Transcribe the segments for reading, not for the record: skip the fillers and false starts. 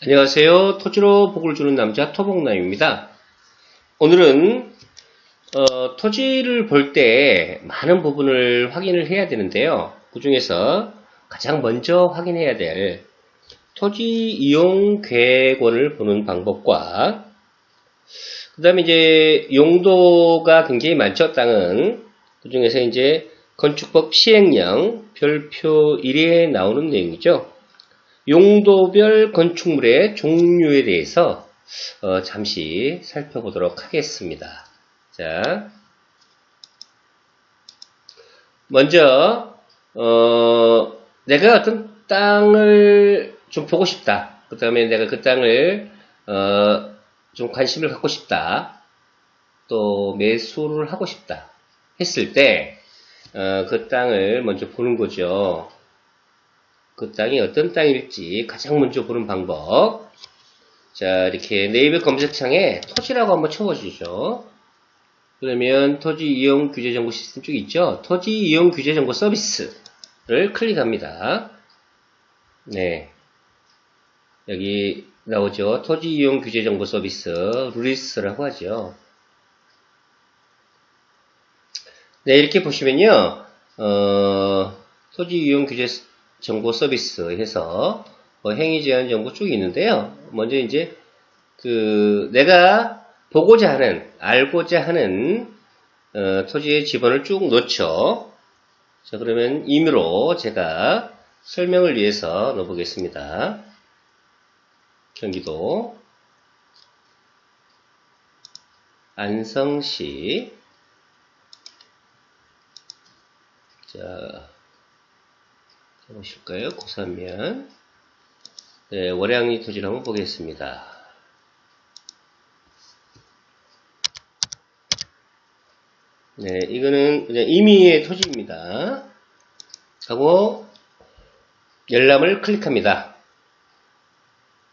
안녕하세요. 토지로 복을 주는 남자 토복남입니다. 오늘은 토지를 볼 때 많은 부분을 확인을 해야 되는데요. 그 중에서 가장 먼저 확인해야 될 토지 이용 계획원을 보는 방법과 그 다음에 이제 용도가 굉장히 많죠. 땅은 그 중에서 이제 건축법 시행령 별표 1에 나오는 내용이죠. 용도별 건축물의 종류에 대해서 잠시 살펴보도록 하겠습니다. 자, 먼저 내가 어떤 땅을 좀 보고 싶다. 그 다음에 내가 그 땅을 좀 관심을 갖고 싶다. 또 매수를 하고 싶다. 했을 때 그 땅을 먼저 보는 거죠. 그 땅이 어떤 땅일지 가장 먼저 보는 방법. 자, 이렇게 네이버 검색창에 토지라고 한번 쳐보시죠. 그러면 토지 이용 규제 정보 시스템 쪽 있죠? 토지 이용 규제 정보 서비스를 클릭합니다. 네. 여기 나오죠? 토지 이용 규제 정보 서비스, 루리스라고 하죠. 네, 이렇게 보시면요. 토지 이용 규제 정보 서비스 해서 행위 제한 정보 쭉 있는데요. 먼저 이제 내가 보고자 하는, 알고자 하는 토지의 지번을 쭉 놓죠. 자, 그러면 임의로 제가 설명을 위해서 넣어보겠습니다. 경기도 안성시. 자, 보실까요? 고산면. 네, 월양리 토지를 한번 보겠습니다. 네, 이거는 그냥 임의의 토지입니다. 하고 열람을 클릭합니다.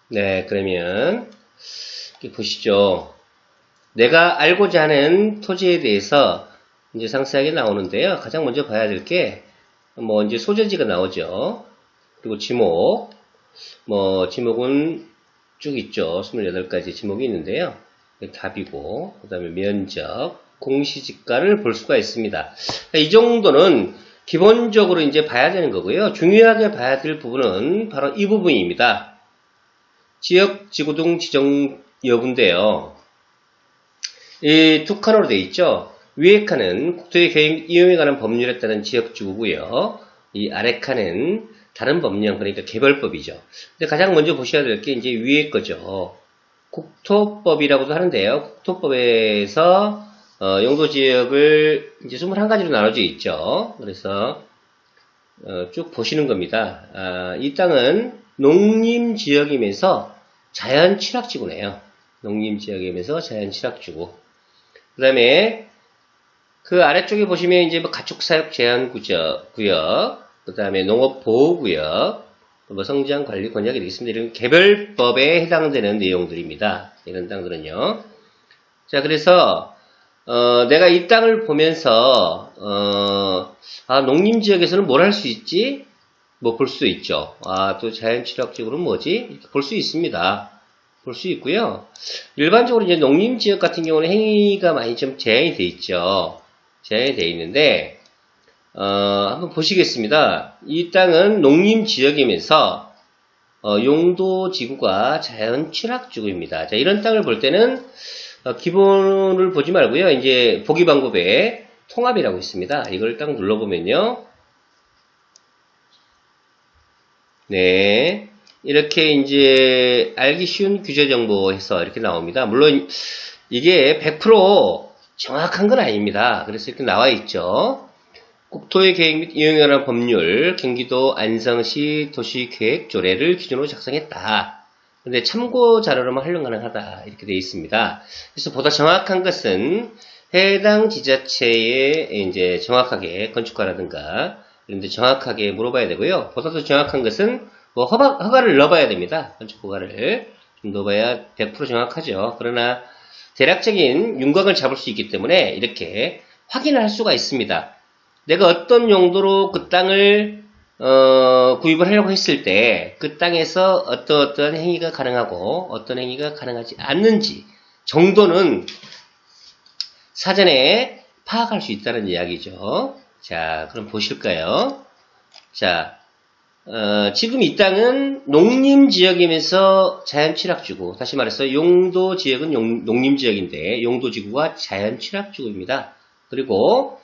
네, 그러면 이렇게 보시죠. 내가 알고자 하는 토지에 대해서 이제 상세하게 나오는데요. 가장 먼저 봐야 될 게 이제 소재지가 나오죠. 그리고 지목. 지목은 쭉 있죠. 28가지 지목이 있는데요. 답이고, 그 다음에 면적, 공시지가를 볼 수가 있습니다. 이 정도는 기본적으로 이제 봐야 되는 거고요. 중요하게 봐야 될 부분은 바로 이 부분입니다. 지역, 지구등 지정 여부인데요. 이 두 칸으로 되어 있죠. 위에 칸은 국토의 계획 이용에 관한 법률에 따른 지역지구고요. 이 아래 칸은 다른 법령, 그러니까 개별법이죠. 근데 가장 먼저 보셔야 될 게 이제 위에 거죠. 국토법이라고도 하는데요. 국토법에서 용도지역을 이제 21가지로 나눠져 있죠. 그래서 쭉 보시는 겁니다. 이 땅은 농림지역이면서 자연취락지구네요. 농림지역이면서 자연취락지구. 그 다음에 그 아래쪽에 보시면 이제 가축사육 제한 구역, 그 다음에 농업보호구역, 성장관리 권역이 되겠습니다. 이런 개별법에 해당되는 내용들입니다. 이런 땅들은요. 자, 그래서 내가 이 땅을 보면서 농림지역에서는 뭘 할 수 있지? 볼 수 있죠. 또 자연취락지구는 뭐지? 이렇게 볼 수 있습니다. 볼 수 있고요. 일반적으로 이제 농림지역 같은 경우는 행위가 많이 좀 제한이 돼 있죠. 제한이 돼 있는데 한번 보시겠습니다. 이 땅은 농림지역이면서 용도지구가 자연취락지구입니다. 자, 이런 땅을 볼 때는 기본을 보지 말고요. 이제 보기 방법에 통합이라고 있습니다. 이걸 딱 눌러보면요. 네. 이렇게 이제 알기 쉬운 규제 정보 해서 이렇게 나옵니다. 물론 이게 100% 정확한 건 아닙니다. 그래서 이렇게 나와 있죠. 국토의 계획 및 이용에 관한 법률, 경기도 안성시 도시계획조례를 기준으로 작성했다. 근데 참고 자료로만 활용 가능하다. 이렇게 되어 있습니다. 그래서 보다 정확한 것은 해당 지자체에 이제 정확하게 건축가라든가 이런 데 정확하게 물어봐야 되고요. 보다 더 정확한 것은 허가를 넣어봐야 됩니다. 건축 허가를 좀 넣어봐야 100% 정확하죠. 그러나 대략적인 윤곽을 잡을 수 있기 때문에 이렇게 확인을 할 수가 있습니다. 내가 어떤 용도로 그 땅을 구입을 하려고 했을 때 그 땅에서 어떤 행위가 가능하고 어떤 행위가 가능하지 않는지 정도는 사전에 파악할 수 있다는 이야기죠. 자, 그럼 보실까요? 자, 지금 이 땅은 농림지역이면서 자연취락지구, 다시 말해서 용도지역은 농림지역인데 용도지구가 자연취락지구입니다. 그리고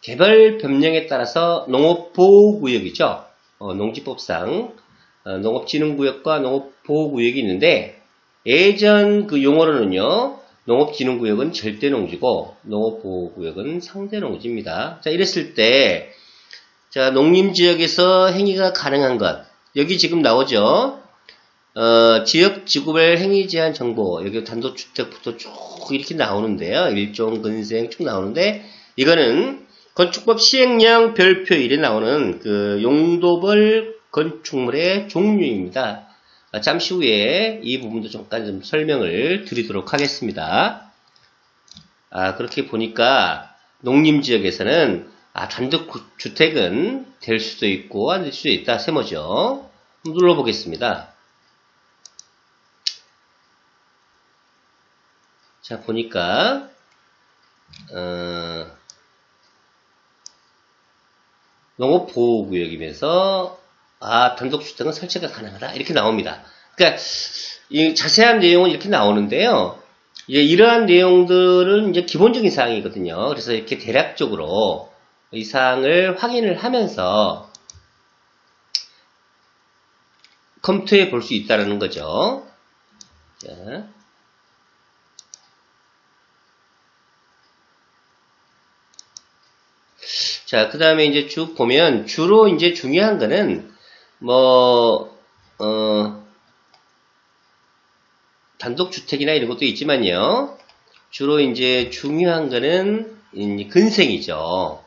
개발 변경에 따라서 농업보호구역이죠. 농지법상 농업진흥구역과 농업보호구역이 있는데 예전 그 용어로는요. 농업진흥구역은 절대농지고 농업보호구역은 상대농지입니다. 자, 이랬을 때 자, 농림지역에서 행위가 가능한 것 여기 지금 나오죠. 지역 지구별 행위 제한 정보 여기 단독주택부터 쭉 이렇게 나오는데요. 일종 근생 쭉 나오는데 이거는 건축법 시행령 별표 1에 나오는 그 용도별 건축물의 종류입니다. 잠시 후에 이 부분도 잠깐 좀 설명을 드리도록 하겠습니다. 그렇게 보니까 농림지역에서는 단독주택은 될 수도 있고 안 될 수도 있다. 세모죠. 눌러보겠습니다. 자, 보니까 농업보호구역이면서 단독주택은 설치가 가능하다 이렇게 나옵니다. 그러니까 이 자세한 내용은 이렇게 나오는데요. 이러한 내용들은 이제 기본적인 사항이거든요. 그래서 이렇게 대략적으로 이 사항을 확인을 하면서 검토해 볼 수 있다는 거죠. 자, 그 다음에 이제 쭉 보면 주로 이제 중요한 거는 단독주택이나 이런 것도 있지만요. 주로 이제 중요한 거는 근생이죠.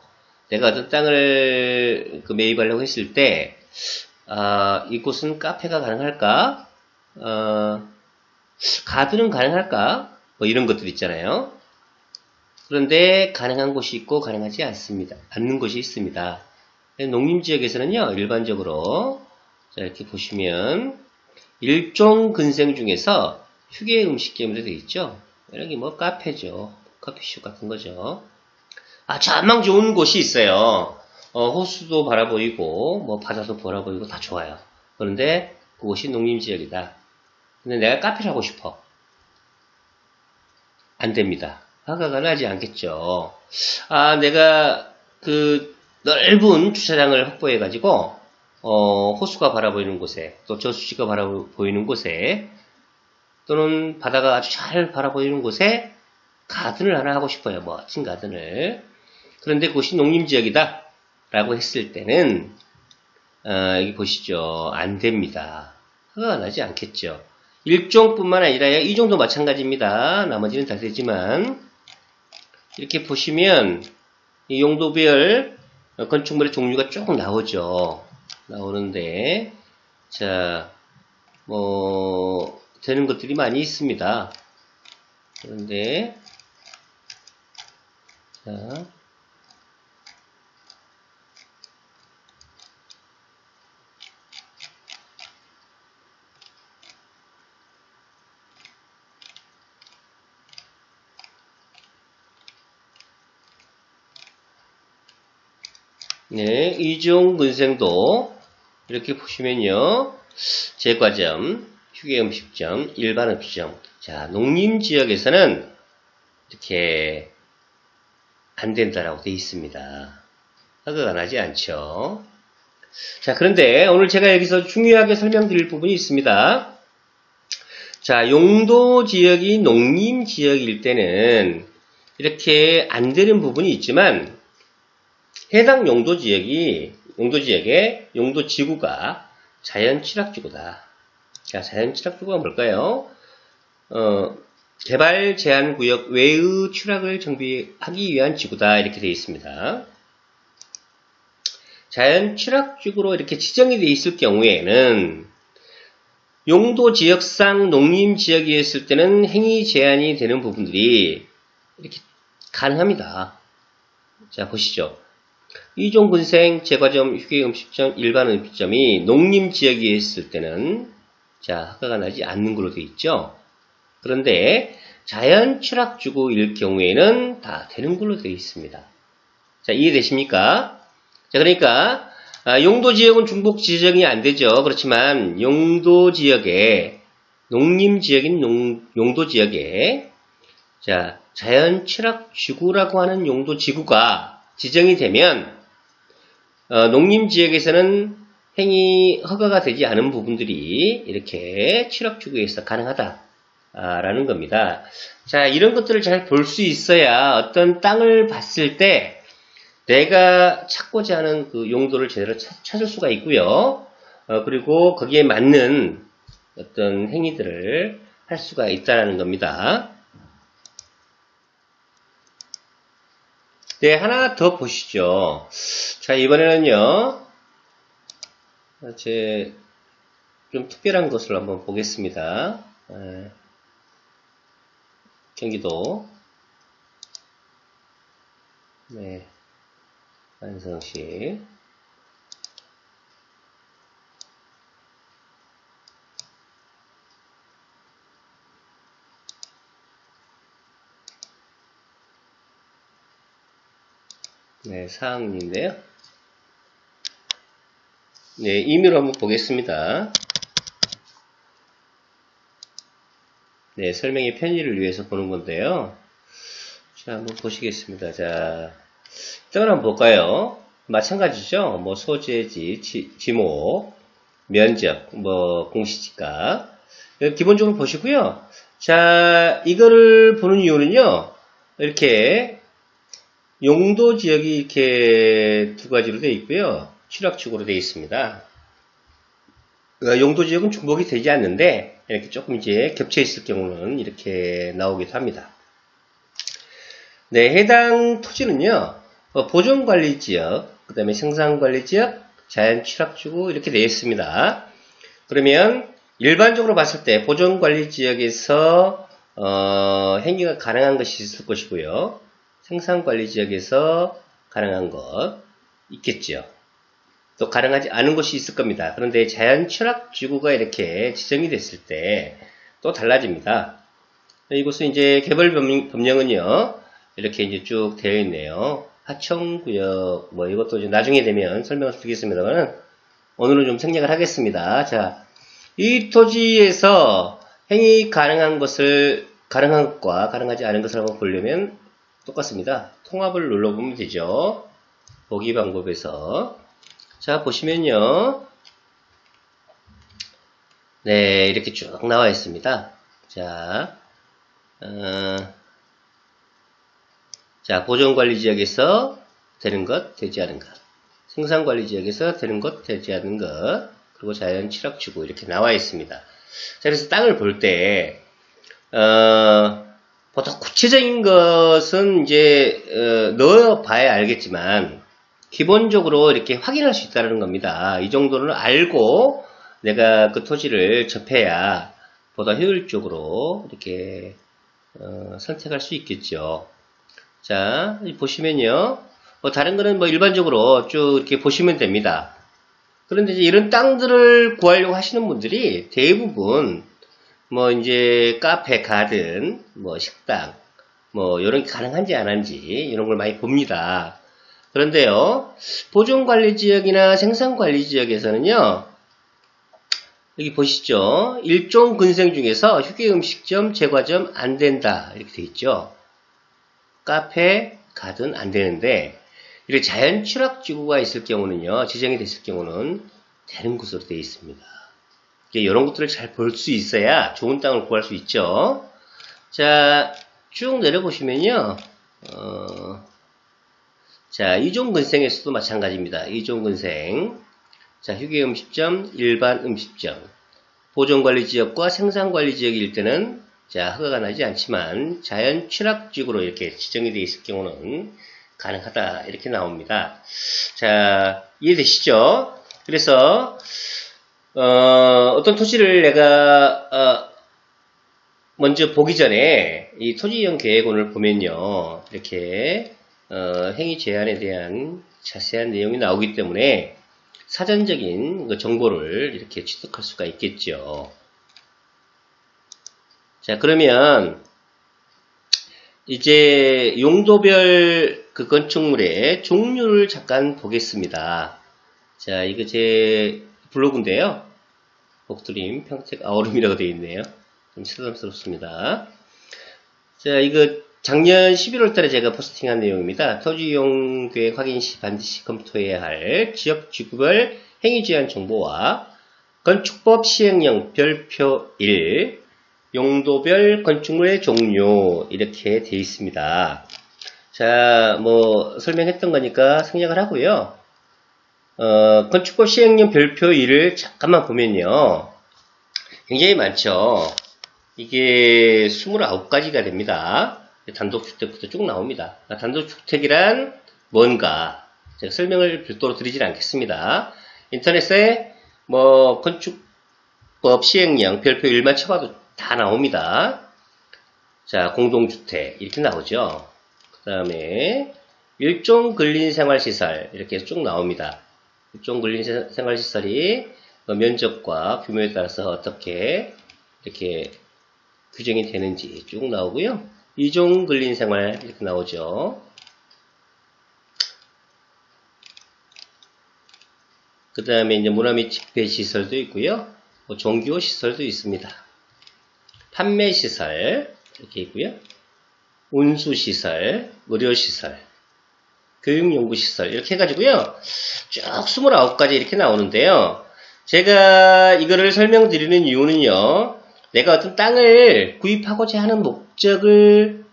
내가 어떤 땅을 매입하려고 했을 때, 이곳은 카페가 가능할까? 가든은 가능할까? 뭐 이런 것들 있잖아요. 그런데 가능한 곳이 있고 가능하지 않는 곳이 있습니다. 농림지역에서는요, 일반적으로 자, 이렇게 보시면 일종 근생 중에서 휴게 음식점으로 되어 있죠. 여기 뭐 카페죠. 커피숍 같은 거죠. 전망 좋은 곳이 있어요. 호수도 바라보이고 뭐 바다도 바라보이고 다 좋아요. 그런데 그곳이 농림지역이다. 근데 내가 카페를 하고 싶어. 안 됩니다. 허가가 나지 않겠죠. 내가 그 넓은 주차장을 확보해가지고 호수가 바라보이는 곳에 또 저수지가 바라보이는 곳에 또는 바다가 아주 잘 바라보이는 곳에 가든을 하나 하고 싶어요. 멋진 가든을. 그런데 그곳이 농림지역이다 라고 했을 때는 여기 보시죠. 안 됩니다. 허가가 나지 않겠죠. 일종뿐만 아니라 이종도 마찬가지입니다. 나머지는 다 되지만 이렇게 보시면 이 용도별 건축물의 종류가 쭉 나오죠. 나오는데 자, 되는 것들이 많이 있습니다. 그런데 자, 네, 이종 근생도 이렇게 보시면요. 제과점, 휴게음식점, 일반 음식점. 자, 농림지역에서는 이렇게 안 된다라고 되어 있습니다. 허가가 나지 않죠. 자, 그런데 오늘 제가 여기서 중요하게 설명드릴 부분이 있습니다. 자, 용도지역이 농림지역일 때는 이렇게 안 되는 부분이 있지만 해당 용도지역의 용도지구가 자연취락지구다. 자, 자연취락지구가 뭘까요? 개발 제한 구역 외의 취락을 정비하기 위한 지구다. 이렇게 되어 있습니다. 자연취락지구로 이렇게 지정이 되어 있을 경우에는 용도지역상 농림지역이었을 때는 행위 제한이 되는 부분들이 이렇게 가능합니다. 자, 보시죠. 이종근생, 제과점, 휴게음식점, 일반 음식점이 농림지역에 있을 때는 자 허가가 나지 않는 걸로 되어 있죠. 그런데 자연취락주구일 경우에는 다 되는 걸로 되어 있습니다. 자, 이해되십니까? 자, 그러니까 용도지역은 중복 지정이 안 되죠. 그렇지만 용도지역에 농림지역인 용도지역에 자 자연취락지구라고 하는 용도지구가 지정이 되면 농림지역에서는 행위 허가가 되지 않은 부분들이 이렇게 취락주구에서 가능하다라는 겁니다. 자, 이런 것들을 잘 볼 수 있어야 어떤 땅을 봤을 때 내가 찾고자 하는 그 용도를 제대로 찾을 수가 있고요. 그리고 거기에 맞는 어떤 행위들을 할 수가 있다는 겁니다. 네, 하나 더 보시죠. 자, 이번에는요, 좀 특별한 것을 한번 보겠습니다. 경기도, 네, 안성시. 네, 사항인데요. 네, 임의로 한번 보겠습니다. 네, 설명의 편의를 위해서 보는 건데요. 자, 한번 보시겠습니다. 자, 이쪽을 한번 볼까요? 마찬가지죠. 뭐, 소재지, 지목, 면적, 뭐, 공시지가. 기본적으로 보시고요. 자, 이거를 보는 이유는요. 이렇게, 용도 지역이 이렇게 두 가지로 되어 있고요. 취락축으로 되어 있습니다. 용도 지역은 중복이 되지 않는데 이렇게 조금 이제 겹쳐 있을 경우는 이렇게 나오기도 합니다. 네, 해당 토지는요. 보존관리지역, 그 다음에 생산관리지역, 자연취락주구 이렇게 되어 있습니다. 그러면 일반적으로 봤을 때 보존관리지역에서 행위가 가능한 것이 있을 것이고요. 생산관리지역에서 가능한 것 있겠죠. 또 가능하지 않은 곳이 있을 겁니다. 그런데 자연취락지구가 이렇게 지정이 됐을 때 또 달라집니다. 이곳은 이제 개발법령은요 이렇게 이제 쭉 되어 있네요. 하청구역 뭐 이것도 이제 나중에 되면 설명을 드리겠습니다만 오늘은 좀 생략을 하겠습니다. 자, 이 토지에서 행위 가능한 것과 가능하지 않은 것을 한번 보려면 똑같습니다. 통합을 눌러보면 되죠. 보기 방법에서. 자, 보시면요. 네, 이렇게 쭉 나와 있습니다. 자, 자, 보존관리지역에서 되는 것, 되지 않은 것. 생산관리지역에서 되는 것, 되지 않은 것. 그리고 자연취락주구 이렇게 나와 있습니다. 자, 그래서 땅을 볼 때, 보다 구체적인 것은 이제, 넣어봐야 알겠지만, 기본적으로 이렇게 확인할 수 있다는 겁니다. 이 정도는 알고 내가 그 토지를 접해야 보다 효율적으로 이렇게 선택할 수 있겠죠. 자, 보시면요. 다른 거는 뭐 일반적으로 쭉 이렇게 보시면 됩니다. 그런데 이제 이런 땅들을 구하려고 하시는 분들이 대부분 뭐 이제 카페, 가든, 뭐 식당, 뭐 이런 게 가능한지 안 한지 이런 걸 많이 봅니다. 그런데요, 보존관리지역이나 생산관리지역에서는요, 여기 보시죠. 일종 근생 중에서 휴게음식점, 제과점 안 된다. 이렇게 돼 있죠. 카페, 가든 안 되는데, 이렇게 자연취락지구가 있을 경우는요, 지정이 됐을 경우는 되는 곳으로 되어 있습니다. 이런 것들을 잘 볼 수 있어야 좋은 땅을 구할 수 있죠. 자, 쭉 내려보시면요, 자, 이종근생에서도 마찬가지입니다. 이종근생. 자, 휴게음식점, 일반 음식점. 보존관리지역과 생산관리지역일 때는, 자, 허가가 나지 않지만, 자연취락지구로 이렇게 지정이 되어 있을 경우는 가능하다. 이렇게 나옵니다. 자, 이해되시죠? 그래서, 어떤 토지를 내가, 먼저 보기 전에, 이 토지이용 계획원을 보면요. 이렇게, 행위 제한에 대한 자세한 내용이 나오기 때문에 사전적인 그 정보를 이렇게 취득할 수가 있겠죠. 자, 그러면 이제 용도별 그 건축물의 종류를 잠깐 보겠습니다. 자, 이거 제 블로그인데요. 복드림 평택 아우름이라고 되어 있네요. 좀 새삼스럽습니다. 자, 이거 작년 11월 달에 제가 포스팅한 내용입니다. 토지이용 계획 확인 시 반드시 검토해야 할 지역 지구별 행위 제한 정보와 건축법 시행령 별표 1 용도별 건축물의 종류 이렇게 되어 있습니다. 자, 뭐 설명했던 거니까 생략을 하고요. 건축법 시행령 별표 1을 잠깐만 보면요. 굉장히 많죠. 이게 29가지가 됩니다. 단독주택부터 쭉 나옵니다. 단독주택이란 뭔가 제가 설명을 별도로 드리진 않겠습니다. 인터넷에 뭐 건축법 시행령 별표 1만 쳐봐도 다 나옵니다. 자, 공동주택 이렇게 나오죠. 그 다음에 일종 근린생활시설 이렇게 쭉 나옵니다. 일종 근린생활시설이 면적과 규모에 따라서 어떻게 이렇게 규정이 되는지 쭉 나오고요. 이종 근린생활 이렇게 나오죠. 그 다음에 이제 문화 및 집회시설도 있고요. 뭐 종교시설도 있습니다. 판매시설 이렇게 있고요. 운수시설, 의료시설, 교육연구시설 이렇게 해가지고요. 쭉 29가지 이렇게 나오는데요. 제가 이거를 설명드리는 이유는요. 내가 어떤 땅을 구입하고자 하는 목적을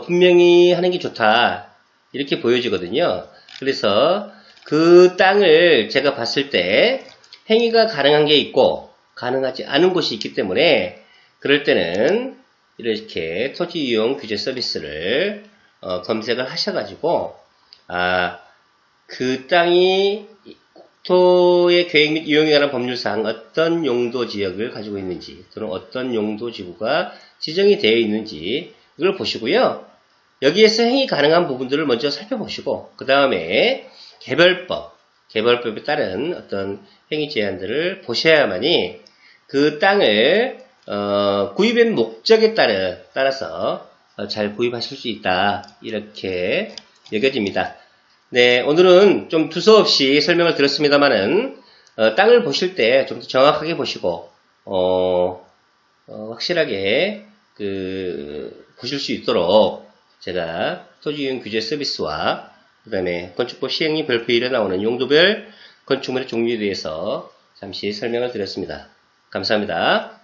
분명히 하는 게 좋다. 이렇게 보여지거든요. 그래서 그 땅을 제가 봤을 때 행위가 가능한 게 있고 가능하지 않은 곳이 있기 때문에 그럴 때는 이렇게 토지이용 규제 서비스를 검색을 하셔가지고 그 땅이 국토의 계획 및 이용에 관한 법률상 어떤 용도 지역을 가지고 있는지 또는 어떤 용도 지구가 지정이 되어 있는지 이걸 보시고요. 여기에서 행위 가능한 부분들을 먼저 살펴보시고 그 다음에 개별법에 따른 어떤 행위 제한들을 보셔야만이 그 땅을 구입의 목적에 따라서 잘 구입하실 수 있다 이렇게 여겨집니다. 네, 오늘은 좀 두서없이 설명을 드렸습니다만은 땅을 보실 때 좀 더 정확하게 보시고 확실하게 보실 수 있도록 제가 토지이용 규제 서비스와 그 다음에 건축법 시행령 별표 1에 나오는 용도별 건축물의 종류에 대해서 잠시 설명을 드렸습니다. 감사합니다.